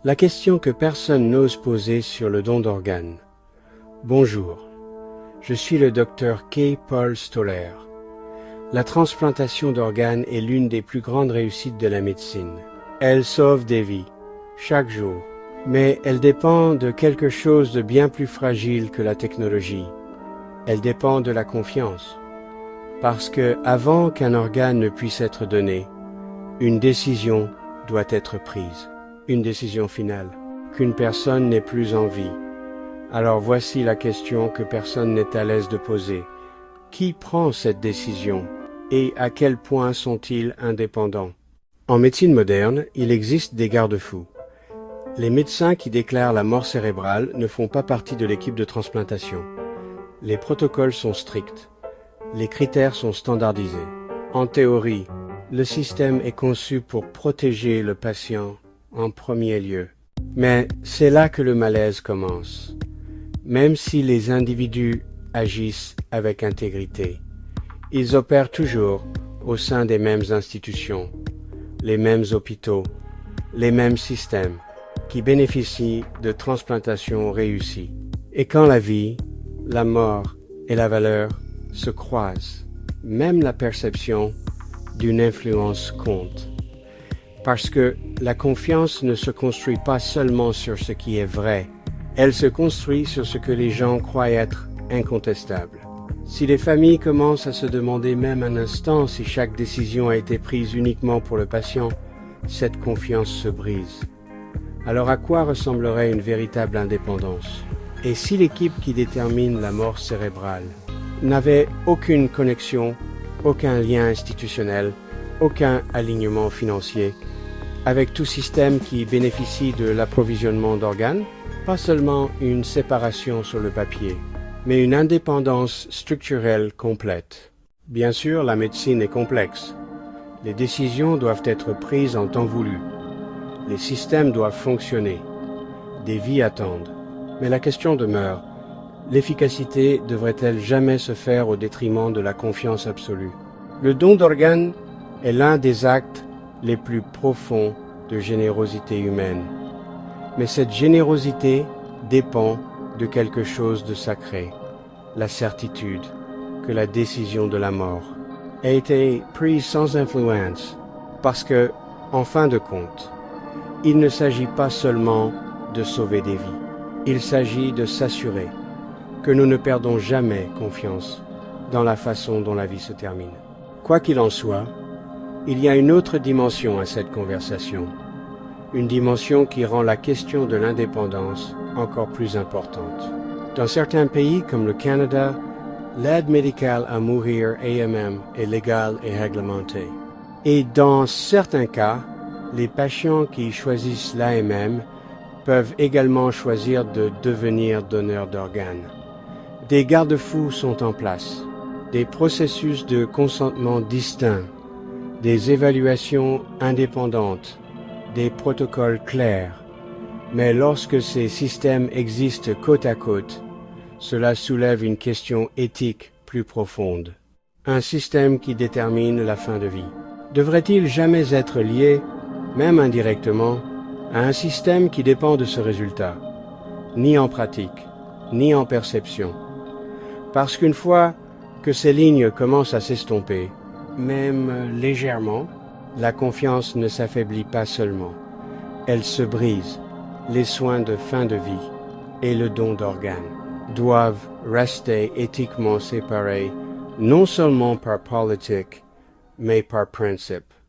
La question que personne n'ose poser sur le don d'organes. Bonjour, je suis le Dr K. Paul Stoller. La transplantation d'organes est l'une des plus grandes réussites de la médecine. Elle sauve des vies, chaque jour. Mais elle dépend de quelque chose de bien plus fragile que la technologie. Elle dépend de la confiance. Parce que, avant qu'un organe ne puisse être donné, une décision doit être prise. Une décision finale. Qu'une personne n'est plus en vie. Alors voici la question que personne n'est à l'aise de poser. Qui prend cette décision? Et à quel point sont-ils indépendants? En médecine moderne, il existe des garde-fous. Les médecins qui déclarent la mort cérébrale ne font pas partie de l'équipe de transplantation. Les protocoles sont stricts. Les critères sont standardisés. En théorie, le système est conçu pour protéger le patient en premier lieu. Mais c'est là que le malaise commence. Même si les individus agissent avec intégrité, ils opèrent toujours au sein des mêmes institutions, les mêmes hôpitaux, les mêmes systèmes qui bénéficient de transplantations réussies. Et quand la vie, la mort et la valeur se croisent, même la perception d'une influence compte. Parce que la confiance ne se construit pas seulement sur ce qui est vrai, elle se construit sur ce que les gens croient être incontestable. Si les familles commencent à se demander même un instant si chaque décision a été prise uniquement pour le patient, cette confiance se brise. Alors à quoi ressemblerait une véritable indépendance? Et si l'équipe qui détermine la mort cérébrale n'avait aucune connexion, aucun lien institutionnel, aucun alignement financier, avec tout système qui bénéficie de l'approvisionnement d'organes, pas seulement une séparation sur le papier, mais une indépendance structurelle complète. Bien sûr, la médecine est complexe. Les décisions doivent être prises en temps voulu. Les systèmes doivent fonctionner. Des vies attendent. Mais la question demeure, l'efficacité devrait-elle jamais se faire au détriment de la confiance absolue? Le don d'organes est l'un des actes les plus profonds de générosité humaine. Mais cette générosité dépend de quelque chose de sacré, la certitude que la décision de la mort a été prise sans influence, parce que, en fin de compte, il ne s'agit pas seulement de sauver des vies, il s'agit de s'assurer que nous ne perdons jamais confiance dans la façon dont la vie se termine. Quoi qu'il en soit, il y a une autre dimension à cette conversation, une dimension qui rend la question de l'indépendance encore plus importante. Dans certains pays comme le Canada, l'aide médicale à mourir AMM est légale et réglementée. Et dans certains cas, les patients qui choisissent l'AMM peuvent également choisir de devenir donneurs d'organes. Des garde-fous sont en place, des processus de consentement distincts, des évaluations indépendantes, des protocoles clairs. Mais lorsque ces systèmes existent côte à côte, cela soulève une question éthique plus profonde. Un système qui détermine la fin de vie devrait-il jamais être lié, même indirectement, à un système qui dépend de ce résultat, ni en pratique, ni en perception? Parce qu'une fois que ces lignes commencent à s'estomper, même légèrement, la confiance ne s'affaiblit pas seulement, elle se brise. Les soins de fin de vie et le don d'organes doivent rester éthiquement séparés, non seulement par politique, mais par principe.